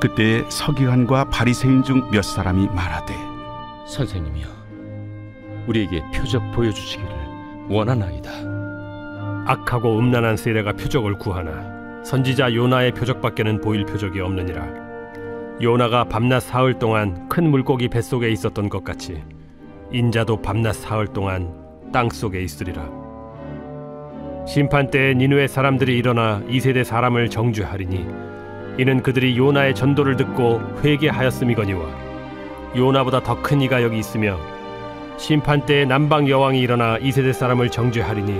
그때 서기관과 바리새인 중 몇 사람이 말하되, 선생님이여, 우리에게 표적 보여주시기를 원하나이다. 악하고 음란한 세대가 표적을 구하나 선지자 요나의 표적밖에는 보일 표적이 없느니라. 요나가 밤낮 사흘 동안 큰 물고기 뱃속에 있었던 것 같이 인자도 밤낮 사흘 동안 땅속에 있으리라. 심판 때에 니느웨 사람들이 일어나 이 세대 사람을 정죄하리니 이는 그들이 요나의 전도를 듣고 회개하였음이거니와, 요나보다 더 큰 이가 여기 있으며 심판 때에 남방 여왕이 일어나 이 세대 사람을 정죄하리니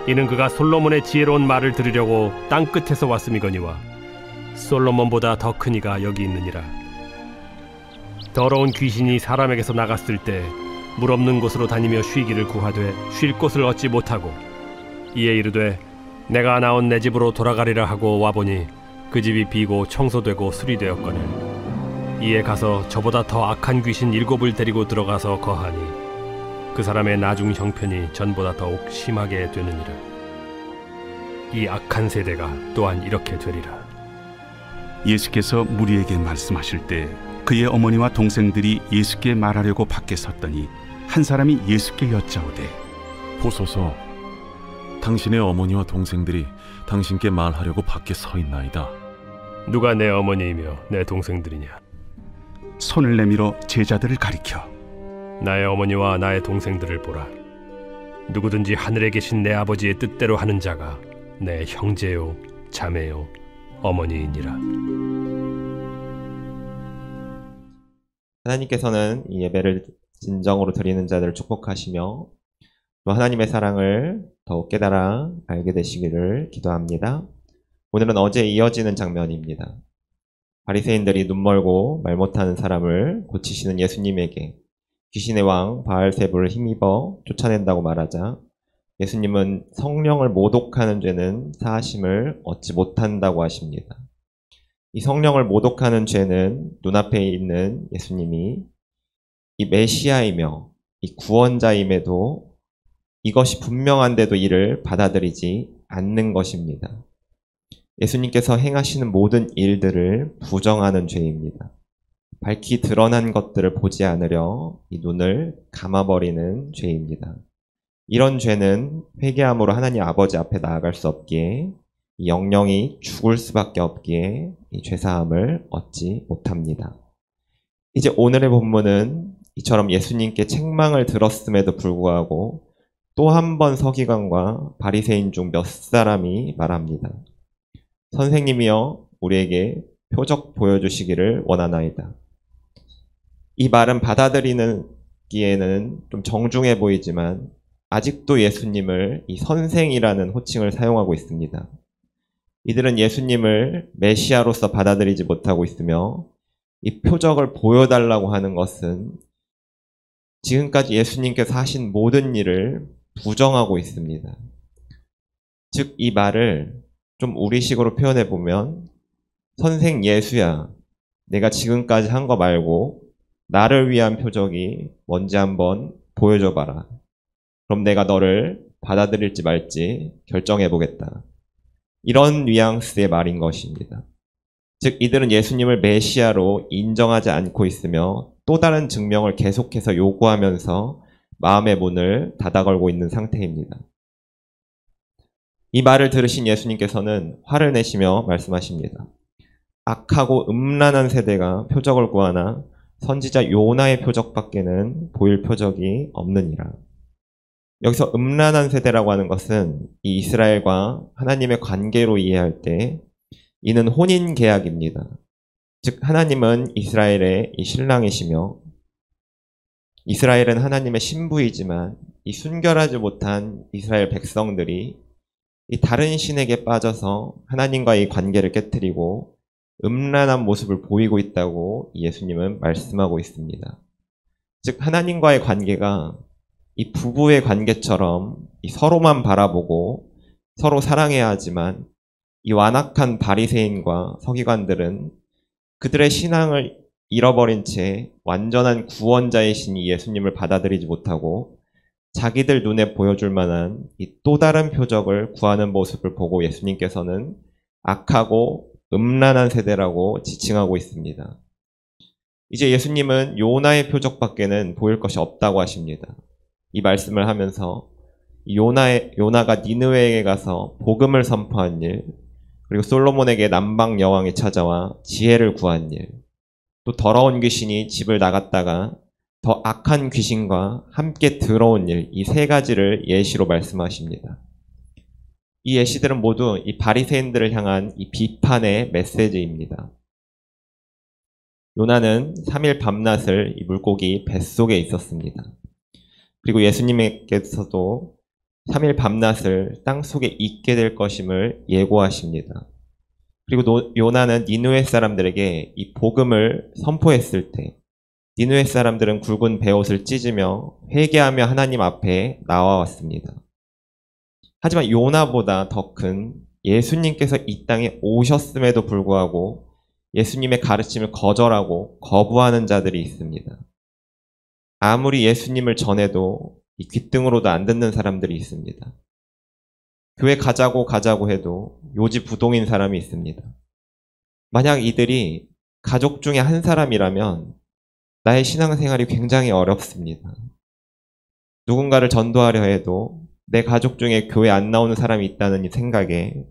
이는 그가 솔로몬의 지혜로운 말을 들으려고 땅 끝에서 왔음이거니와, 솔로몬보다 더 큰 이가 여기 있느니라. 더러운 귀신이 사람에게서 나갔을 때 물 없는 곳으로 다니며 쉬기를 구하되 쉴 곳을 얻지 못하고, 이에 이르되 내가 나온 내 집으로 돌아가리라 하고 와보니 그 집이 비고 청소되고 수리되었거늘, 이에 가서 저보다 더 악한 귀신 7을 데리고 들어가서 거하니 그 사람의 나중 형편이 전보다 더욱 심하게 되느니라. 이 악한 세대가 또한 이렇게 되리라. 예수께서 무리에게 말씀하실 때 그의 어머니와 동생들이 예수께 말하려고 밖에 섰더니 한 사람이 예수께 여짜오되, 보소서, 당신의 어머니와 동생들이 당신께 말하려고 밖에 서 있나이다. 누가 내 어머니이며 내 동생들이냐? 손을 내밀어 제자들을 가리켜 나의 어머니와 나의 동생들을 보라. 누구든지 하늘에 계신 내 아버지의 뜻대로 하는 자가 내 형제요 자매요 어머니이니라. 하나님께서는 이 예배를 진정으로 드리는 자들을 축복하시며 또 하나님의 사랑을 더욱 깨달아 알게 되시기를 기도합니다. 오늘은 어제 이어지는 장면입니다. 바리새인들이 눈멀고 말 못하는 사람을 고치시는 예수님에게 귀신의 왕 바알세불을 힘입어 쫓아낸다고 말하자, 예수님은 성령을 모독하는 죄는 사하심을 얻지 못한다고 하십니다. 이 성령을 모독하는 죄는 눈앞에 있는 예수님이 이 메시아이며 이 구원자임에도 이것이 분명한데도 이를 받아들이지 않는 것입니다. 예수님께서 행하시는 모든 일들을 부정하는 죄입니다. 밝히 드러난 것들을 보지 않으려 이 눈을 감아버리는 죄입니다. 이런 죄는 회개함으로 하나님 아버지 앞에 나아갈 수 없기에, 이 영영이 죽을 수밖에 없기에 이 죄사함을 얻지 못합니다. 이제 오늘의 본문은 이처럼 예수님께 책망을 들었음에도 불구하고 또 한 번 서기관과 바리새인 중 몇 사람이 말합니다. 선생님이여, 우리에게 표적 보여주시기를 원하나이다. 이 말은 받아들이기에는 좀 정중해 보이지만 아직도 예수님을 이 선생이라는 호칭을 사용하고 있습니다. 이들은 예수님을 메시아로서 받아들이지 못하고 있으며 이 표적을 보여달라고 하는 것은 지금까지 예수님께서 하신 모든 일을 부정하고 있습니다. 즉, 이 말을 좀 우리식으로 표현해 보면, 선생 예수야, 내가 지금까지 한 거 말고 나를 위한 표적이 뭔지 한번 보여줘 봐라. 그럼 내가 너를 받아들일지 말지 결정해 보겠다. 이런 뉘앙스의 말인 것입니다. 즉, 이들은 예수님을 메시아로 인정하지 않고 있으며 또 다른 증명을 계속해서 요구하면서 마음의 문을 닫아걸고 있는 상태입니다. 이 말을 들으신 예수님께서는 화를 내시며 말씀하십니다. 악하고 음란한 세대가 표적을 구하나 선지자 요나의 표적밖에는 보일 표적이 없느니라. 여기서 음란한 세대라고 하는 것은 이 이스라엘과 하나님의 관계로 이해할 때 이는 혼인 계약입니다. 즉, 하나님은 이스라엘의 이 신랑이시며 이스라엘은 하나님의 신부이지만 이 순결하지 못한 이스라엘 백성들이 이 다른 신에게 빠져서 하나님과의 관계를 깨트리고 음란한 모습을 보이고 있다고 예수님은 말씀하고 있습니다. 즉, 하나님과의 관계가 이 부부의 관계처럼 이 서로만 바라보고 서로 사랑해야 하지만, 이 완악한 바리새인과 서기관들은 그들의 신앙을 잃어버린 채 완전한 구원자이신 이 예수님을 받아들이지 못하고 자기들 눈에 보여줄 만한 이 또 다른 표적을 구하는 모습을 보고 예수님께서는 악하고 음란한 세대라고 지칭하고 있습니다. 이제 예수님은 요나의 표적밖에는 보일 것이 없다고 하십니다. 이 말씀을 하면서 요나가 니느웨에 가서 복음을 선포한 일, 그리고 솔로몬에게 남방 여왕이 찾아와 지혜를 구한 일, 또 더러운 귀신이 집을 나갔다가 더 악한 귀신과 함께 들어온 일, 이 세 가지를 예시로 말씀하십니다. 이 예시들은 모두 이 바리새인들을 향한 이 비판의 메시지입니다. 요나는 3일 밤낮을 이 물고기 뱃속에 있었습니다. 그리고 예수님께서도 3일 밤낮을 땅속에 있게 될 것임을 예고하십니다. 그리고 요나는 니느웨 사람들에게 이 복음을 선포했을 때 니느웨 사람들은 굵은 베옷을 찢으며 회개하며 하나님 앞에 나와왔습니다. 하지만 요나보다 더 큰 예수님께서 이 땅에 오셨음에도 불구하고 예수님의 가르침을 거절하고 거부하는 자들이 있습니다. 아무리 예수님을 전해도 이 귓등으로도 안 듣는 사람들이 있습니다. 교회 가자고 해도 요지부동인 사람이 있습니다. 만약 이들이 가족 중에 한 사람이라면 나의 신앙생활이 굉장히 어렵습니다. 누군가를 전도하려 해도 내 가족 중에 교회 안 나오는 사람이 있다는 이 생각에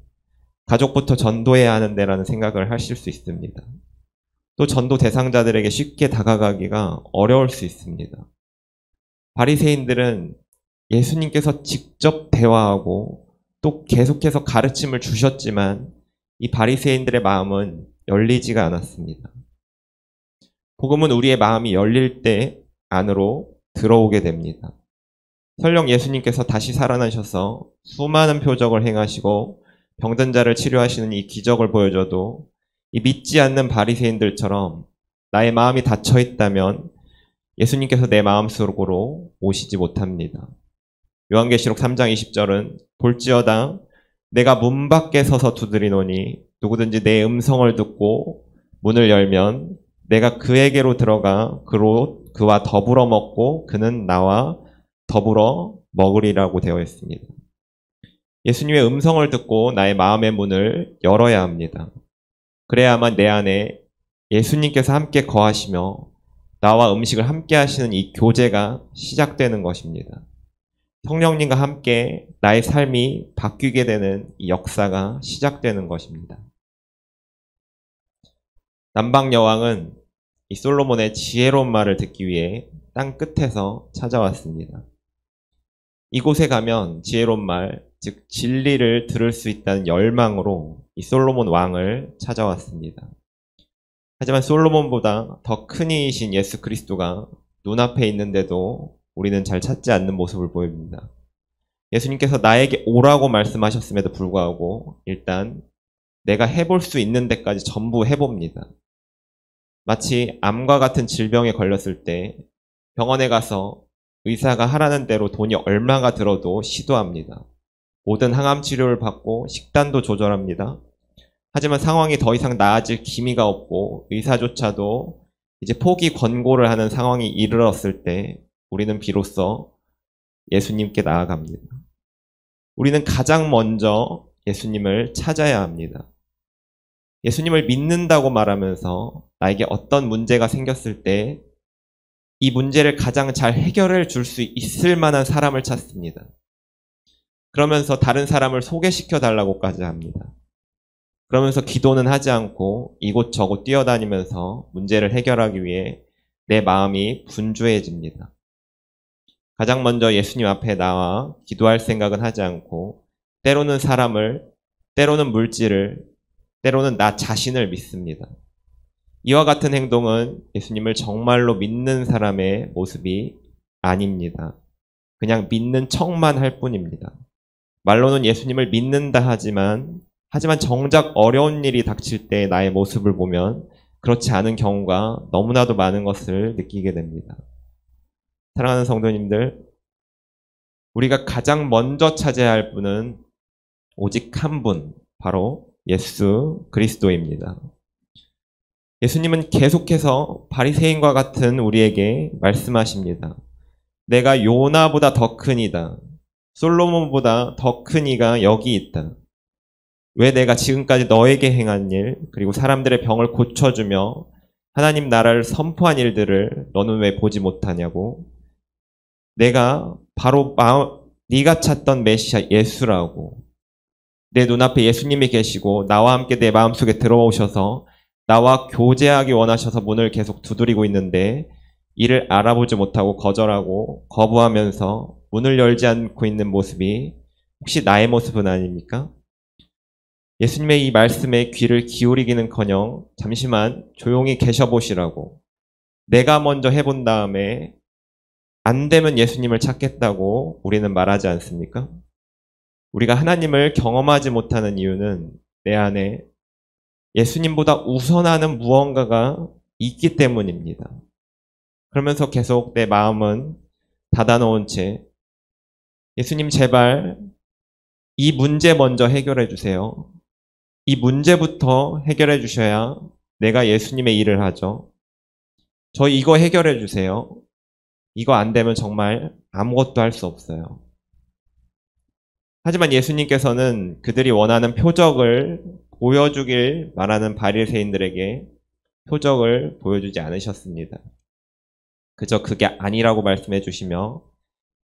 가족부터 전도해야 하는데라는 생각을 하실 수 있습니다. 또 전도 대상자들에게 쉽게 다가가기가 어려울 수 있습니다. 바리새인들은 예수님께서 직접 대화하고 또 계속해서 가르침을 주셨지만 이 바리새인들의 마음은 열리지가 않았습니다. 복음은 우리의 마음이 열릴 때 안으로 들어오게 됩니다. 설령 예수님께서 다시 살아나셔서 수많은 표적을 행하시고 병든 자를 치료하시는 이 기적을 보여줘도 이 믿지 않는 바리새인들처럼 나의 마음이 닫혀 있다면 예수님께서 내 마음속으로 오시지 못합니다. 요한계시록 3장 20절은 볼지어다 내가 문 밖에 서서 두드리노니 누구든지 내 음성을 듣고 문을 열면 내가 그에게로 들어가 그와 더불어 먹고 그는 나와 더불어 먹으리라고 되어 있습니다. 예수님의 음성을 듣고 나의 마음의 문을 열어야 합니다. 그래야만 내 안에 예수님께서 함께 거하시며 나와 음식을 함께 하시는 이 교제가 시작되는 것입니다. 성령님과 함께 나의 삶이 바뀌게 되는 이 역사가 시작되는 것입니다. 남방 여왕은 이 솔로몬의 지혜로운 말을 듣기 위해 땅 끝에서 찾아왔습니다. 이곳에 가면 지혜로운 말, 즉 진리를 들을 수 있다는 열망으로 이 솔로몬 왕을 찾아왔습니다. 하지만 솔로몬보다 더 큰 이이신 예수 그리스도가 눈앞에 있는데도 우리는 잘 찾지 않는 모습을 보입니다. 예수님께서 나에게 오라고 말씀하셨음에도 불구하고 일단 내가 해볼 수 있는 데까지 전부 해봅니다. 마치 암과 같은 질병에 걸렸을 때 병원에 가서 의사가 하라는 대로 돈이 얼마가 들어도 시도합니다. 모든 항암 치료를 받고 식단도 조절합니다. 하지만 상황이 더 이상 나아질 기미가 없고 의사조차도 이제 포기 권고를 하는 상황이 이르렀을 때 우리는 비로소 예수님께 나아갑니다. 우리는 가장 먼저 예수님을 찾아야 합니다. 예수님을 믿는다고 말하면서 나에게 어떤 문제가 생겼을 때 이 문제를 가장 잘 해결해 줄 수 있을 만한 사람을 찾습니다. 그러면서 다른 사람을 소개시켜 달라고까지 합니다. 그러면서 기도는 하지 않고 이곳저곳 뛰어다니면서 문제를 해결하기 위해 내 마음이 분주해집니다. 가장 먼저 예수님 앞에 나와 기도할 생각은 하지 않고 때로는 사람을, 때로는 물질을, 때로는 나 자신을 믿습니다. 이와 같은 행동은 예수님을 정말로 믿는 사람의 모습이 아닙니다. 그냥 믿는 척만 할 뿐입니다. 말로는 예수님을 믿는다 하지만 정작 어려운 일이 닥칠 때 나의 모습을 보면 그렇지 않은 경우가 너무나도 많은 것을 느끼게 됩니다. 사랑하는 성도님들, 우리가 가장 먼저 찾아야 할 분은 오직 한 분, 바로 예수 그리스도입니다. 예수님은 계속해서 바리새인과 같은 우리에게 말씀하십니다. 내가 요나보다 더 큰 이다. 솔로몬보다 더 큰 이가 여기 있다. 왜 내가 지금까지 너에게 행한 일, 그리고 사람들의 병을 고쳐주며 하나님 나라를 선포한 일들을 너는 왜 보지 못하냐고. 내가 바로 네가 찾던 메시아 예수라고. 내 눈앞에 예수님이 계시고 나와 함께 내 마음속에 들어오셔서 나와 교제하기 원하셔서 문을 계속 두드리고 있는데 이를 알아보지 못하고 거절하고 거부하면서 문을 열지 않고 있는 모습이 혹시 나의 모습은 아닙니까? 예수님의 이 말씀에 귀를 기울이기는커녕 잠시만 조용히 계셔보시라고. 내가 먼저 해본 다음에 안 되면 예수님을 찾겠다고 우리는 말하지 않습니까? 우리가 하나님을 경험하지 못하는 이유는 내 안에 예수님보다 우선하는 무언가가 있기 때문입니다. 그러면서 계속 내 마음은 닫아놓은 채 예수님 제발 이 문제 먼저 해결해 주세요. 이 문제부터 해결해 주셔야 내가 예수님의 일을 하죠. 저 이거 해결해 주세요. 이거 안 되면 정말 아무것도 할 수 없어요. 하지만 예수님께서는 그들이 원하는 표적을 보여주길 말하는 바리새인들에게 표적을 보여주지 않으셨습니다. 그저 그게 아니라고 말씀해 주시며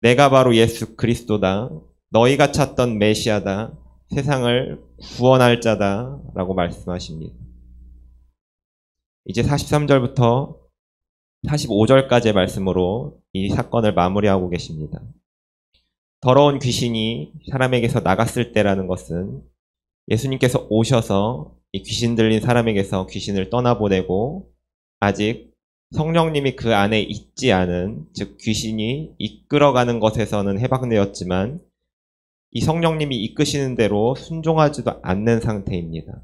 내가 바로 예수 그리스도다. 너희가 찾던 메시아다. 세상을 구원할 자다. 라고 말씀하십니다. 이제 43절부터 45절까지의 말씀으로 이 사건을 마무리하고 계십니다. 더러운 귀신이 사람에게서 나갔을 때라는 것은 예수님께서 오셔서 이 귀신 들린 사람에게서 귀신을 떠나보내고 아직 성령님이 그 안에 있지 않은, 즉 귀신이 이끌어가는 것에서는 해방되었지만 이 성령님이 이끄시는 대로 순종하지도 않는 상태입니다.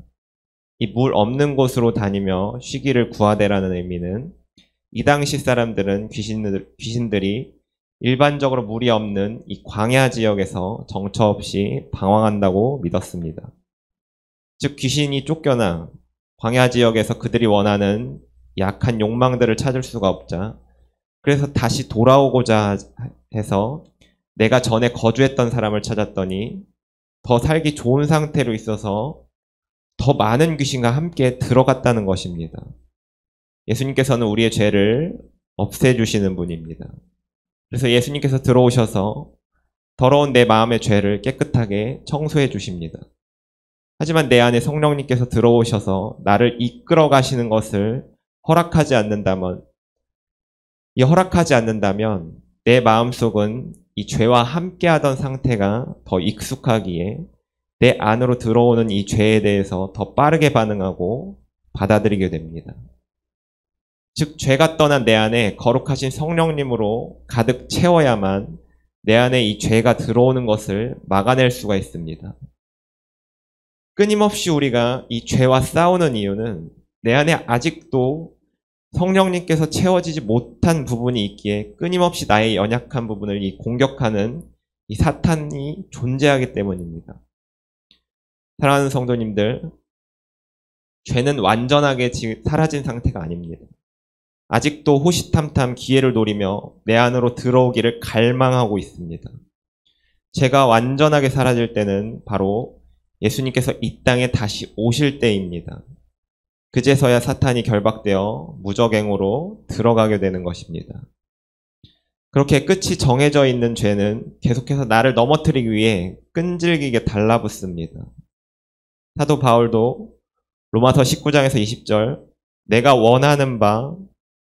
이 물 없는 곳으로 다니며 쉬기를 구하되라는 의미는 이 당시 사람들은 귀신들이 일반적으로 물이 없는 이 광야 지역에서 정처 없이 방황한다고 믿었습니다. 즉 귀신이 쫓겨나 광야 지역에서 그들이 원하는 약한 욕망들을 찾을 수가 없자 그래서 다시 돌아오고자 해서 내가 전에 거주했던 사람을 찾았더니 더 살기 좋은 상태로 있어서 더 많은 귀신과 함께 들어갔다는 것입니다. 예수님께서는 우리의 죄를 없애주시는 분입니다. 그래서 예수님께서 들어오셔서 더러운 내 마음의 죄를 깨끗하게 청소해 주십니다. 하지만 내 안에 성령님께서 들어오셔서 나를 이끌어 가시는 것을 허락하지 않는다면 내 마음속은 이 죄와 함께하던 상태가 더 익숙하기에 내 안으로 들어오는 이 죄에 대해서 더 빠르게 반응하고 받아들이게 됩니다. 즉 죄가 떠난 내 안에 거룩하신 성령님으로 가득 채워야만 내 안에 이 죄가 들어오는 것을 막아낼 수가 있습니다. 끊임없이 우리가 이 죄와 싸우는 이유는 내 안에 아직도 성령님께서 채워지지 못한 부분이 있기에 끊임없이 나의 연약한 부분을 공격하는 이 사탄이 존재하기 때문입니다. 사랑하는 성도님들, 죄는 완전하게 사라진 상태가 아닙니다. 아직도 호시탐탐 기회를 노리며 내 안으로 들어오기를 갈망하고 있습니다. 죄가 완전하게 사라질 때는 바로 예수님께서 이 땅에 다시 오실 때입니다. 그제서야 사탄이 결박되어 무적행으로 들어가게 되는 것입니다. 그렇게 끝이 정해져 있는 죄는 계속해서 나를 넘어뜨리기 위해 끈질기게 달라붙습니다. 사도 바울도 로마서 19장에서 20절 내가 원하는 바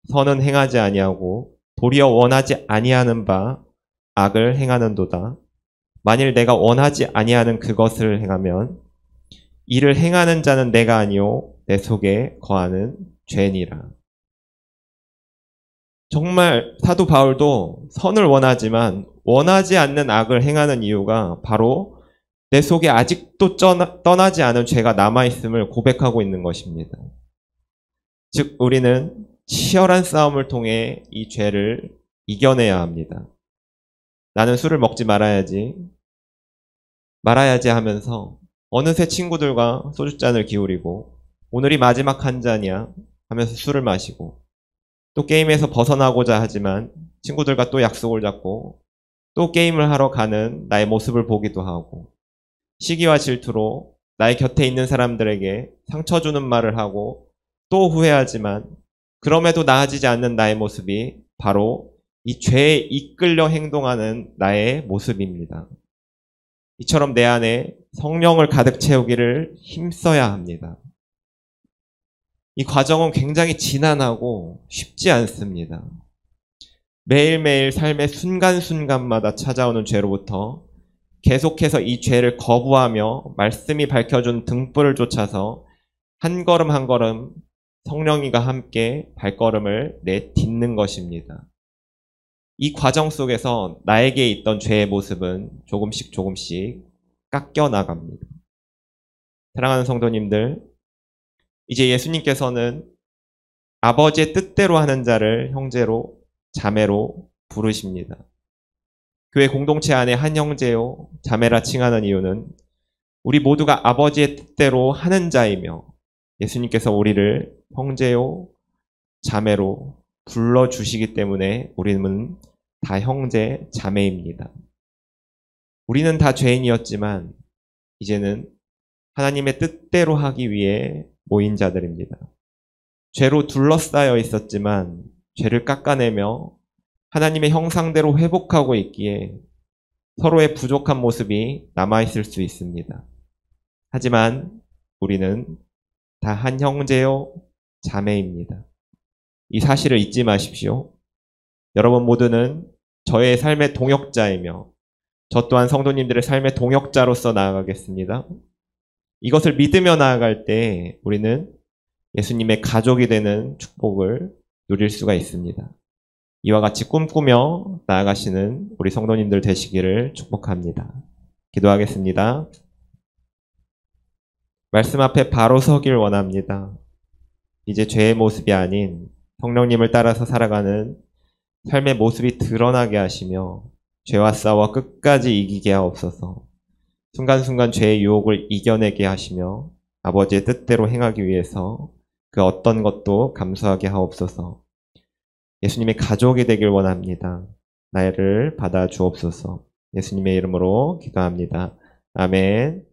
선은 행하지 아니하고 도리어 원하지 아니하는 바 악을 행하는도다. 만일 내가 원하지 아니하는 그것을 행하면 이를 행하는 자는 내가 아니요 내 속에 거하는 죄니라. 정말 사도 바울도 선을 원하지만 원하지 않는 악을 행하는 이유가 바로 내 속에 아직도 떠나지 않은 죄가 남아있음을 고백하고 있는 것입니다. 즉 우리는 치열한 싸움을 통해 이 죄를 이겨내야 합니다. 나는 술을 먹지 말아야지 하면서 어느새 친구들과 소주잔을 기울이고 오늘이 마지막 한 잔이야 하면서 술을 마시고 또 게임에서 벗어나고자 하지만 친구들과 또 약속을 잡고 또 게임을 하러 가는 나의 모습을 보기도 하고 시기와 질투로 나의 곁에 있는 사람들에게 상처 주는 말을 하고 또 후회하지만 그럼에도 나아지지 않는 나의 모습이 바로 이 죄에 이끌려 행동하는 나의 모습입니다. 이처럼 내 안에 성령을 가득 채우기를 힘써야 합니다. 이 과정은 굉장히 지난하고 쉽지 않습니다. 매일매일 삶의 순간순간마다 찾아오는 죄로부터 계속해서 이 죄를 거부하며 말씀이 밝혀준 등불을 쫓아서 한 걸음 한 걸음 성령님과 함께 발걸음을 내딛는 것입니다. 이 과정 속에서 나에게 있던 죄의 모습은 조금씩 깎여 나갑니다. 사랑하는 성도님들, 이제 예수님께서는 아버지의 뜻대로 하는 자를 형제로, 자매로 부르십니다. 교회 공동체 안에 한 형제요, 자매라 칭하는 이유는 우리 모두가 아버지의 뜻대로 하는 자이며 예수님께서 우리를 형제요, 자매로 불러주시기 때문에 우리는 다 형제, 자매입니다. 우리는 다 죄인이었지만 이제는 하나님의 뜻대로 하기 위해 모인 자들입니다. 죄로 둘러싸여 있었지만 죄를 깎아내며 하나님의 형상대로 회복하고 있기에 서로의 부족한 모습이 남아있을 수 있습니다. 하지만 우리는 다 한 형제요, 자매입니다. 이 사실을 잊지 마십시오. 여러분 모두는 저의 삶의 동역자이며 저 또한 성도님들의 삶의 동역자로서 나아가겠습니다. 이것을 믿으며 나아갈 때 우리는 예수님의 가족이 되는 축복을 누릴 수가 있습니다. 이와 같이 꿈꾸며 나아가시는 우리 성도님들 되시기를 축복합니다. 기도하겠습니다. 말씀 앞에 바로 서길 원합니다. 이제 죄의 모습이 아닌 성령님을 따라서 살아가는 삶의 모습이 드러나게 하시며 죄와 싸워 끝까지 이기게 하옵소서. 순간순간 죄의 유혹을 이겨내게 하시며 아버지의 뜻대로 행하기 위해서 그 어떤 것도 감수하게 하옵소서. 예수님의 가족이 되길 원합니다. 나를 받아 주옵소서. 예수님의 이름으로 기도합니다. 아멘.